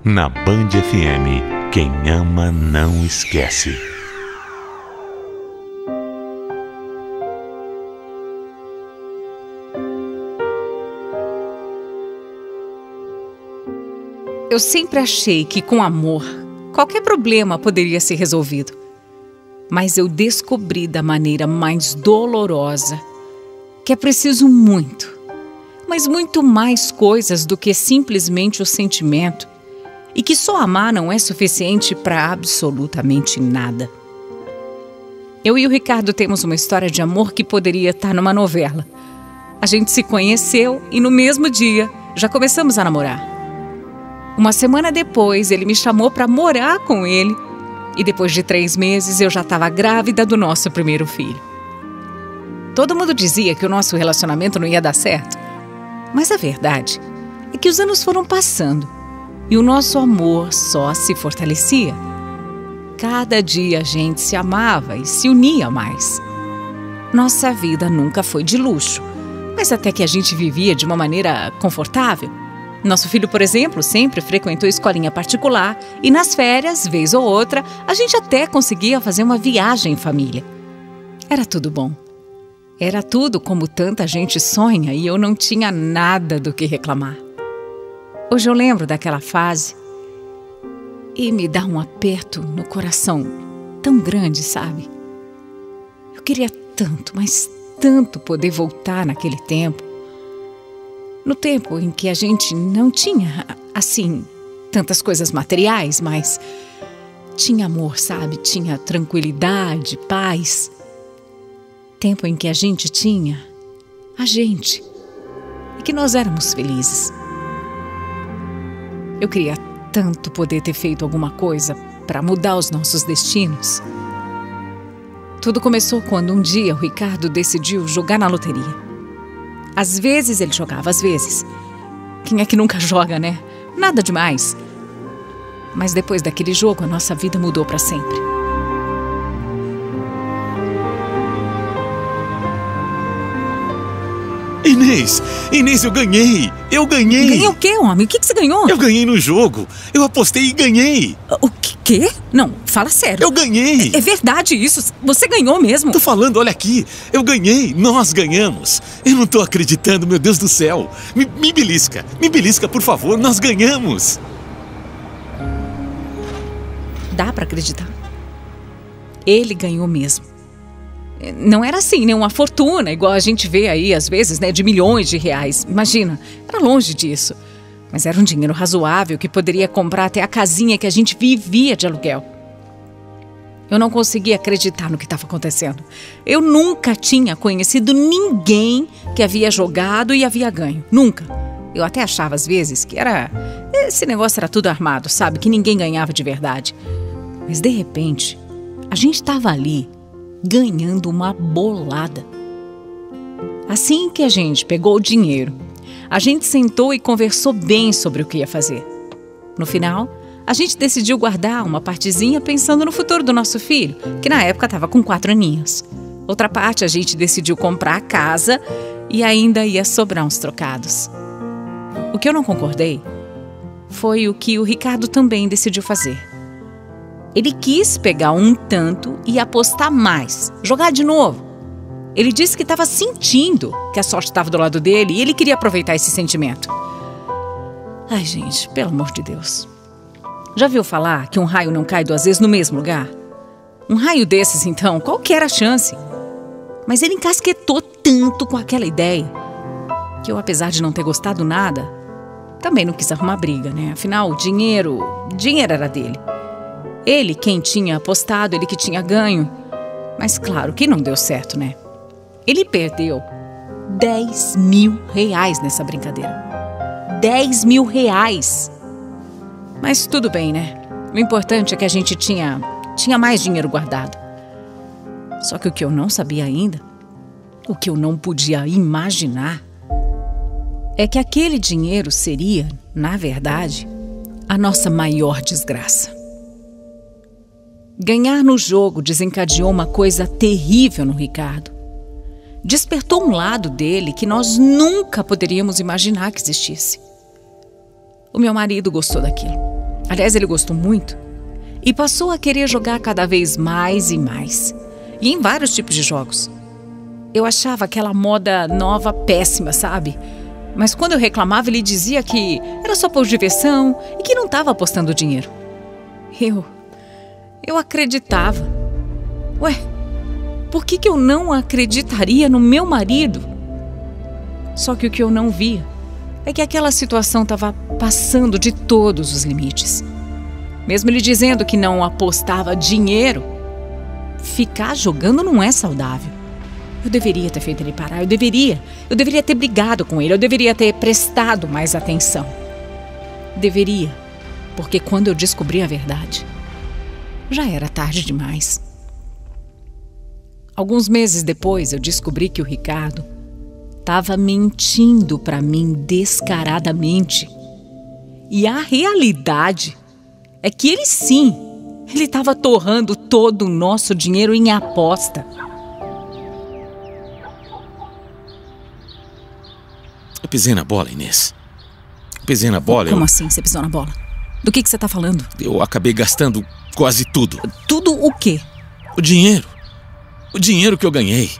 Na Band FM, quem ama não esquece. Eu sempre achei que com amor, qualquer problema poderia ser resolvido. Mas eu descobri da maneira mais dolorosa que é preciso muito, mas muito mais coisas do que simplesmente o sentimento, e que só amar não é suficiente para absolutamente nada. Eu e o Ricardo temos uma história de amor que poderia estar numa novela. A gente se conheceu e no mesmo dia já começamos a namorar. Uma semana depois, ele me chamou para morar com ele e depois de 3 meses eu já estava grávida do nosso primeiro filho. Todo mundo dizia que o nosso relacionamento não ia dar certo, mas a verdade é que os anos foram passando e o nosso amor só se fortalecia. Cada dia a gente se amava e se unia mais. Nossa vida nunca foi de luxo, mas até que a gente vivia de uma maneira confortável. Nosso filho, por exemplo, sempre frequentou escolinha particular e nas férias, vez ou outra, a gente até conseguia fazer uma viagem em família. Era tudo bom. Era tudo como tanta gente sonha e eu não tinha nada do que reclamar. Hoje eu lembro daquela fase e me dá um aperto no coração tão grande, sabe? Eu queria tanto, mas tanto poder voltar naquele tempo. No tempo em que a gente não tinha, assim, tantas coisas materiais, mas tinha amor, sabe? Tinha tranquilidade, paz. Tempo em que a gente tinha a gente e que nós éramos felizes. Eu queria tanto poder ter feito alguma coisa para mudar os nossos destinos. Tudo começou quando um dia o Ricardo decidiu jogar na loteria. Às vezes ele jogava, às vezes. Quem é que nunca joga, né? Nada demais. Mas depois daquele jogo, a nossa vida mudou para sempre. Inês, eu ganhei! Eu ganhei! Ganhei o quê, homem? O que você ganhou? Eu ganhei no jogo! Eu apostei e ganhei! O quê? Não, fala sério. Eu ganhei! É verdade isso? Você ganhou mesmo? Tô falando, olha aqui! Eu ganhei! Nós ganhamos! Eu não tô acreditando, meu Deus do céu! Me belisca, por favor! Nós ganhamos! Dá pra acreditar? Ele ganhou mesmo. Não era assim, né? Uma fortuna, igual a gente vê aí, às vezes, né? De milhões de reais. Imagina, era longe disso. Mas era um dinheiro razoável que poderia comprar até a casinha que a gente vivia de aluguel. Eu não conseguia acreditar no que estava acontecendo. Eu nunca tinha conhecido ninguém que havia jogado e havia ganho. Nunca. Eu até achava, às vezes, que esse negócio era tudo armado, sabe? Que ninguém ganhava de verdade. Mas, de repente, a gente estava ali, ganhando uma bolada. Assim que a gente pegou o dinheiro, a gente sentou e conversou bem sobre o que ia fazer. No final, a gente decidiu guardar uma partezinha pensando no futuro do nosso filho, que na época estava com 4 aninhos. Outra parte a gente decidiu comprar a casa e ainda ia sobrar uns trocados. O que eu não concordei foi o que o Ricardo também decidiu fazer. Ele quis pegar um tanto e apostar mais, jogar de novo. Ele disse que estava sentindo que a sorte estava do lado dele e ele queria aproveitar esse sentimento. Ai, gente, pelo amor de Deus. Já viu falar que um raio não cai 2 vezes no mesmo lugar? Um raio desses, então, qual que era a chance? Mas ele encasquetou tanto com aquela ideia que eu, apesar de não ter gostado nada, também não quis arrumar briga, né? Afinal, o dinheiro era dele. Ele quem tinha apostado, ele que tinha ganho. Mas claro que não deu certo, né? Ele perdeu 10 mil reais nessa brincadeira. 10 mil reais! Mas tudo bem, né? O importante é que a gente tinha mais dinheiro guardado. Só que o que eu não sabia ainda, o que eu não podia imaginar, é que aquele dinheiro seria, na verdade, a nossa maior desgraça. Ganhar no jogo desencadeou uma coisa terrível no Ricardo. Despertou um lado dele que nós nunca poderíamos imaginar que existisse. O meu marido gostou daquilo. Aliás, ele gostou muito e passou a querer jogar cada vez mais e mais. E em vários tipos de jogos. Eu achava aquela moda nova péssima, sabe? Mas quando eu reclamava, ele dizia que era só por diversão e que não estava apostando dinheiro. Eu acreditava. Ué, por que eu não acreditaria no meu marido? Só que o que eu não via é que aquela situação estava passando de todos os limites. Mesmo ele dizendo que não apostava dinheiro, ficar jogando não é saudável. Eu deveria ter feito ele parar, eu deveria ter brigado com ele, eu deveria ter prestado mais atenção. Deveria, porque quando eu descobri a verdade, já era tarde demais. Alguns meses depois, eu descobri que o Ricardo estava mentindo para mim descaradamente. E a realidade é que ele estava torrando todo o nosso dinheiro em aposta. Eu pisei na bola, Inês. Pisei na bola. Como assim você pisou na bola? Do que você está falando? Eu acabei gastando quase tudo. Tudo o quê? O dinheiro. O dinheiro que eu ganhei.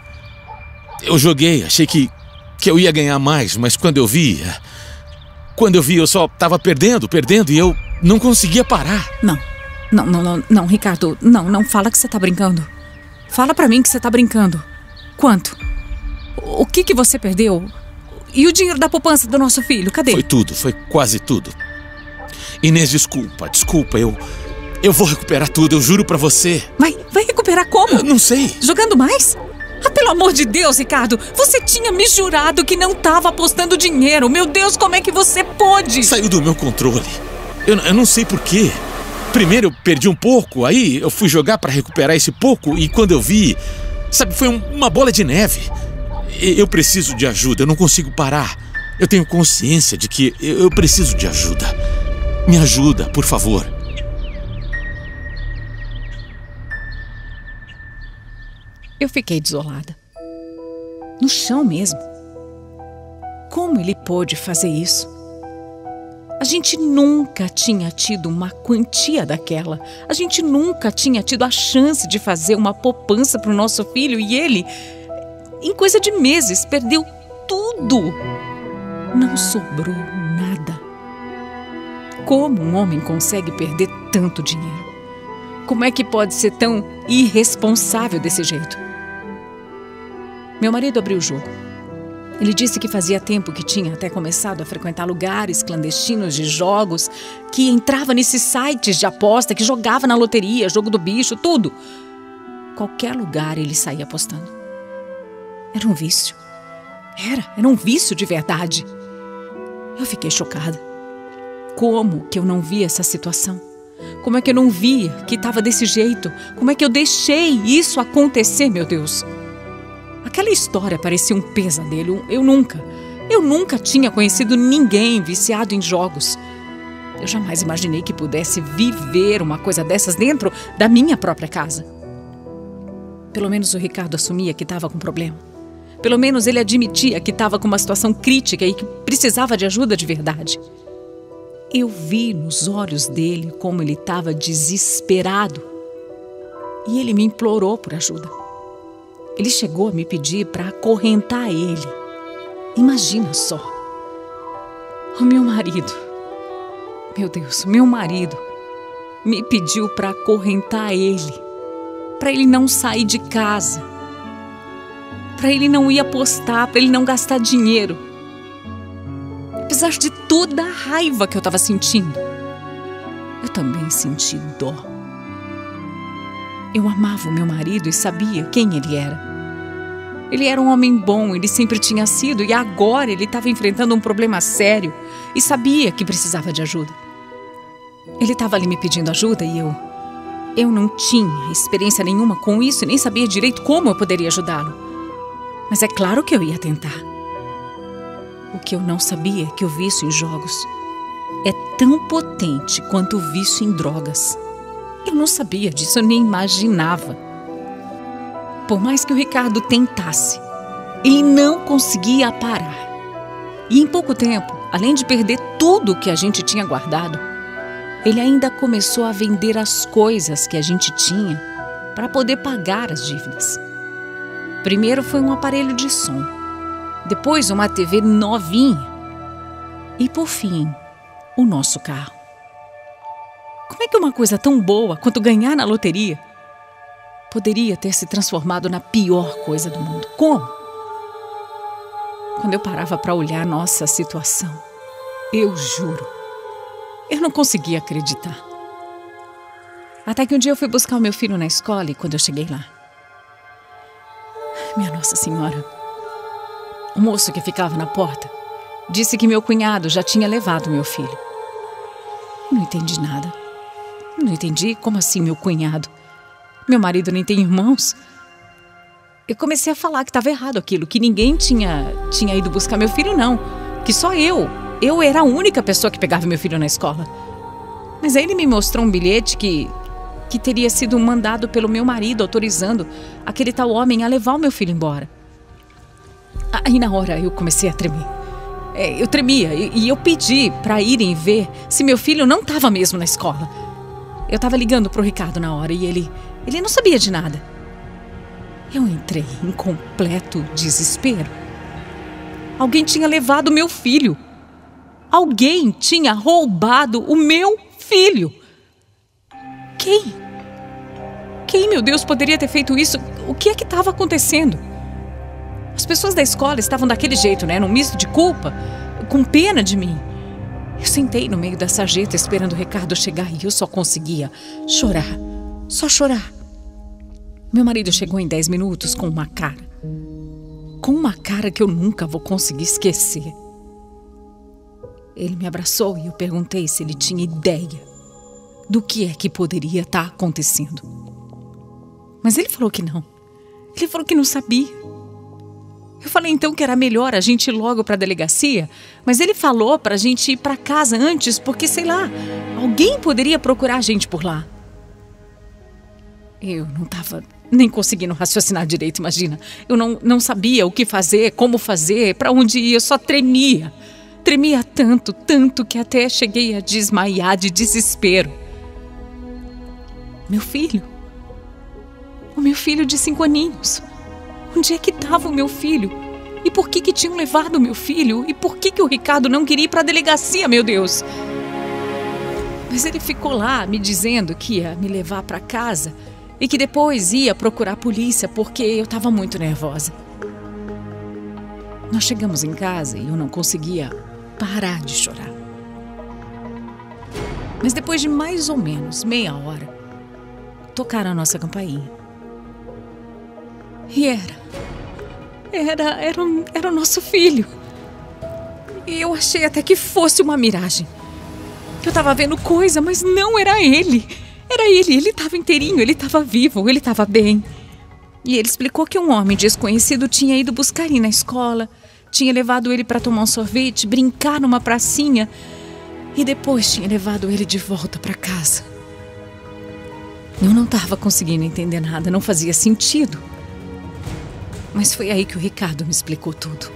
Eu joguei, achei que eu ia ganhar mais, mas quando eu vi eu só estava perdendo e eu não conseguia parar. Não, Ricardo, não fala que você tá brincando. Fala pra mim que você tá brincando. Quanto? O que você perdeu? E o dinheiro da poupança do nosso filho, cadê? Foi tudo, foi quase tudo. Inês, desculpa, eu vou recuperar tudo, eu juro pra você. Vai recuperar como? Eu não sei. Jogando mais? Pelo amor de Deus, Ricardo, você tinha me jurado que não estava apostando dinheiro. Meu Deus, como é que você pôde? Saiu do meu controle. Eu não sei porquê. Primeiro eu perdi um pouco, aí eu fui jogar pra recuperar esse pouco e quando eu vi, sabe, foi uma bola de neve. Eu preciso de ajuda, eu não consigo parar. Eu tenho consciência de que eu preciso de ajuda. Me ajuda, por favor. Eu fiquei desolada. No chão mesmo. Como ele pôde fazer isso? A gente nunca tinha tido uma quantia daquela. A gente nunca tinha tido a chance de fazer uma poupança para o nosso filho e ele, em coisa de meses, perdeu tudo. Não sobrou nada. Como um homem consegue perder tanto dinheiro? Como é que pode ser tão irresponsável desse jeito? Meu marido abriu o jogo. Ele disse que fazia tempo que tinha até começado a frequentar lugares clandestinos de jogos, que entrava nesses sites de aposta, que jogava na loteria, jogo do bicho, tudo. Qualquer lugar ele saía apostando. Era um vício. Era um vício de verdade. Eu fiquei chocada. Como que eu não via essa situação? Como é que eu não via que estava desse jeito? Como é que eu deixei isso acontecer, meu Deus? Aquela história parecia um pesadelo. Eu nunca tinha conhecido ninguém viciado em jogos. Eu jamais imaginei que pudesse viver uma coisa dessas dentro da minha própria casa. Pelo menos o Ricardo assumia que estava com problema. Pelo menos ele admitia que estava com uma situação crítica e que precisava de ajuda de verdade. Eu vi nos olhos dele como ele estava desesperado. E ele me implorou por ajuda. Ele chegou a me pedir para acorrentar ele. Imagina só. O meu marido, meu Deus, meu marido me pediu para acorrentar ele. Para ele não sair de casa. Para ele não ir apostar, para ele não gastar dinheiro. Apesar de toda a raiva que eu estava sentindo, eu também senti dó. Eu amava o meu marido e sabia quem ele era. Ele era um homem bom, ele sempre tinha sido, e agora ele estava enfrentando um problema sério e sabia que precisava de ajuda. Ele estava ali me pedindo ajuda e eu não tinha experiência nenhuma com isso e nem sabia direito como eu poderia ajudá-lo. Mas é claro que eu ia tentar. O que eu não sabia é que o vício em jogos é tão potente quanto o vício em drogas. Eu não sabia disso, eu nem imaginava. Por mais que o Ricardo tentasse, ele não conseguia parar. E em pouco tempo, além de perder tudo que a gente tinha guardado, ele ainda começou a vender as coisas que a gente tinha para poder pagar as dívidas. Primeiro foi um aparelho de som, depois uma TV novinha e, por fim, o nosso carro. Como é que uma coisa tão boa quanto ganhar na loteria poderia ter se transformado na pior coisa do mundo? Como? Quando eu parava para olhar nossa situação, eu juro, eu não conseguia acreditar. Até que um dia eu fui buscar o meu filho na escola e quando eu cheguei lá, minha Nossa Senhora, o moço que ficava na porta disse que meu cunhado já tinha levado meu filho. Eu não entendi nada. Não entendi. Como assim, meu cunhado? Meu marido nem tem irmãos. Eu comecei a falar que estava errado aquilo, que ninguém tinha ido buscar meu filho, não. Que só eu era a única pessoa que pegava meu filho na escola. Mas aí ele me mostrou um bilhete que teria sido mandado pelo meu marido, autorizando aquele tal homem a levar o meu filho embora. Aí na hora eu comecei a tremer. Eu tremia e eu pedi para irem ver se meu filho não estava mesmo na escola. Eu estava ligando para o Ricardo na hora e ele não sabia de nada. Eu entrei em completo desespero. Alguém tinha levado o meu filho. Alguém tinha roubado o meu filho. Quem, meu Deus, poderia ter feito isso? O que é que estava acontecendo? As pessoas da escola estavam daquele jeito, né? Num misto de culpa, com pena de mim. Eu sentei no meio da sarjeta esperando o Ricardo chegar e eu só conseguia chorar. Só chorar. Meu marido chegou em 10 minutos com uma cara que eu nunca vou conseguir esquecer. Ele me abraçou e eu perguntei se ele tinha ideia do que é que poderia estar acontecendo. Mas ele falou que não. Ele falou que não sabia. Eu falei então que era melhor a gente ir logo para a delegacia, mas ele falou para a gente ir para casa antes porque, sei lá, alguém poderia procurar a gente por lá. Eu não estava nem conseguindo raciocinar direito, imagina. Eu não sabia o que fazer, como fazer, para onde ir, eu só tremia. Tremia tanto que até cheguei a desmaiar de desespero. Meu filho. O meu filho de 5 aninhos. Onde é que estava o meu filho? E por que tinham levado o meu filho? E por que o Ricardo não queria ir para a delegacia, meu Deus? Mas ele ficou lá me dizendo que ia me levar para casa e que depois ia procurar a polícia porque eu estava muito nervosa. Nós chegamos em casa e eu não conseguia parar de chorar. Mas depois de mais ou menos meia hora, tocaram a nossa campainha. E era o nosso filho. E eu achei até que fosse uma miragem. Eu estava vendo coisa, mas não era ele. Era ele estava inteirinho, ele estava vivo, ele estava bem. E ele explicou que um homem desconhecido tinha ido buscar ele na escola, tinha levado ele para tomar um sorvete, brincar numa pracinha e depois tinha levado ele de volta para casa. Eu não estava conseguindo entender nada, não fazia sentido. Mas foi aí que o Ricardo me explicou tudo.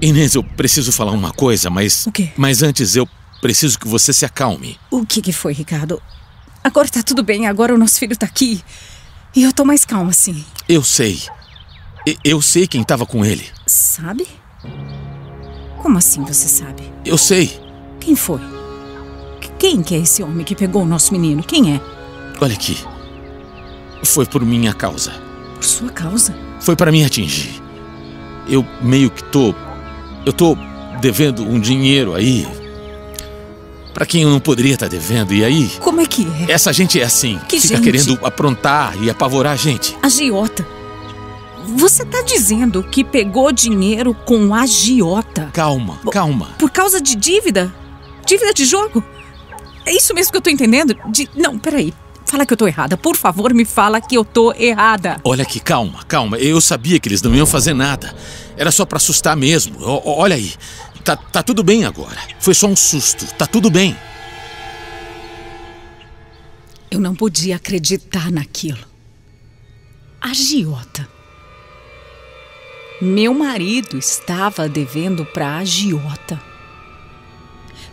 Inês, eu preciso falar uma coisa, mas... O quê? Mas antes eu preciso que você se acalme. O que foi, Ricardo? Agora tá tudo bem, agora o nosso filho tá aqui. E eu tô mais calma, sim. Eu sei. Eu sei quem estava com ele. Sabe? Como assim você sabe? Eu sei. Quem foi? Quem que é esse homem que pegou o nosso menino? Quem é? Olha aqui. Foi por minha causa. Por sua causa? Foi para me atingir. Eu meio que Eu tô devendo um dinheiro aí para quem eu não poderia estar devendo. E aí... Como é que é? Essa gente é assim. Que fica gente? Querendo aprontar e apavorar a gente. Agiota? Você tá dizendo que pegou dinheiro com agiota? Calma. Por causa de dívida? Dívida de jogo? É isso mesmo que eu tô entendendo? Não, peraí. Fala que eu tô errada. Por favor, me fala que eu tô errada. Olha aqui, calma. Eu sabia que eles não iam fazer nada. Era só pra assustar mesmo. Olha aí. Tá tudo bem agora. Foi só um susto. Tá tudo bem. Eu não podia acreditar naquilo. Agiota. Meu marido estava devendo para a agiota.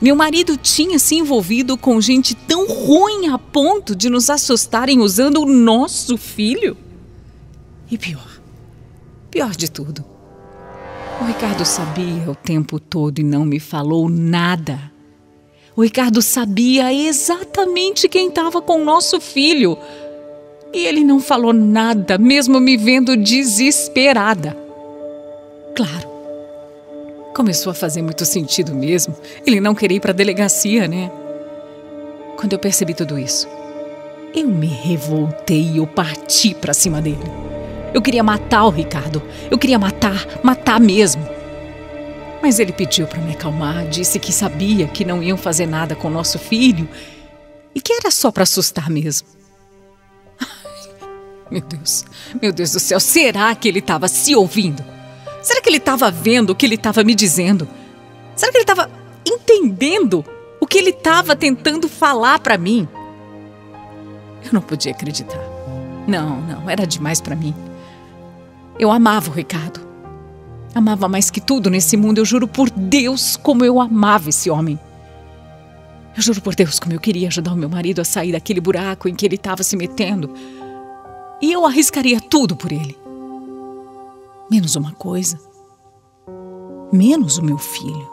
Meu marido tinha se envolvido com gente tão ruim a ponto de nos assustarem usando o nosso filho. E pior de tudo, o Ricardo sabia o tempo todo e não me falou nada. O Ricardo sabia exatamente quem estava com o nosso filho. E ele não falou nada, mesmo me vendo desesperada. Claro, começou a fazer muito sentido mesmo. Ele não queria ir para a delegacia, né? Quando eu percebi tudo isso, eu me revoltei e eu parti para cima dele. Eu queria matar o Ricardo. Eu queria matar mesmo. Mas ele pediu para me acalmar, disse que sabia que não iam fazer nada com o nosso filho e que era só para assustar mesmo. Ai, meu Deus do céu, será que ele estava se ouvindo? Será que ele estava vendo o que ele estava me dizendo? Será que ele estava entendendo o que ele estava tentando falar para mim? Eu não podia acreditar. Não, era demais para mim. Eu amava o Ricardo. Amava mais que tudo nesse mundo. Eu juro por Deus como eu amava esse homem. Eu juro por Deus como eu queria ajudar o meu marido a sair daquele buraco em que ele estava se metendo. E eu arriscaria tudo por ele. Menos uma coisa. Menos o meu filho.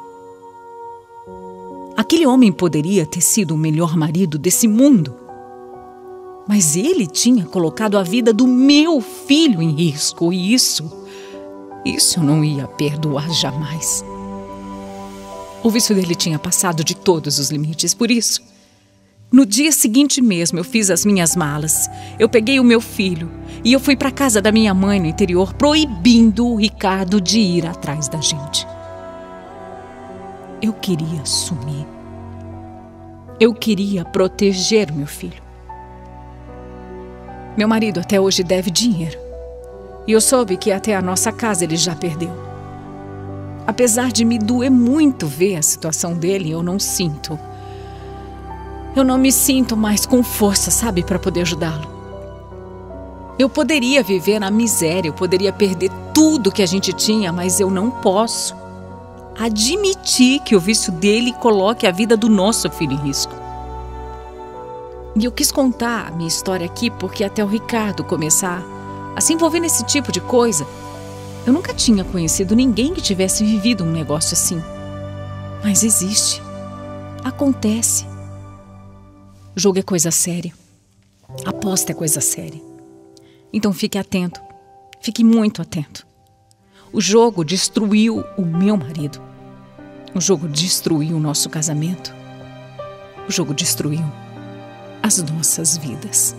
Aquele homem poderia ter sido o melhor marido desse mundo. Mas ele tinha colocado a vida do meu filho em risco. E isso eu não ia perdoar jamais. O vício dele tinha passado de todos os limites. Por isso, no dia seguinte mesmo, eu fiz as minhas malas. Eu peguei o meu filho e eu fui para a casa da minha mãe no interior, proibindo o Ricardo de ir atrás da gente. Eu queria sumir. Eu queria proteger o meu filho. Meu marido até hoje deve dinheiro. E eu soube que até a nossa casa ele já perdeu. Apesar de me doer muito ver a situação dele, eu não me sinto mais com força, sabe, para poder ajudá-lo. Eu poderia viver na miséria, eu poderia perder tudo que a gente tinha, mas eu não posso admitir que o vício dele coloque a vida do nosso filho em risco. E eu quis contar a minha história aqui porque até o Ricardo começar a se envolver nesse tipo de coisa, eu nunca tinha conhecido ninguém que tivesse vivido um negócio assim. Mas existe. Acontece. Jogo é coisa séria. Aposta é coisa séria. Então fique atento. Fique muito atento. O jogo destruiu o meu marido. O jogo destruiu o nosso casamento. O jogo destruiu as nossas vidas.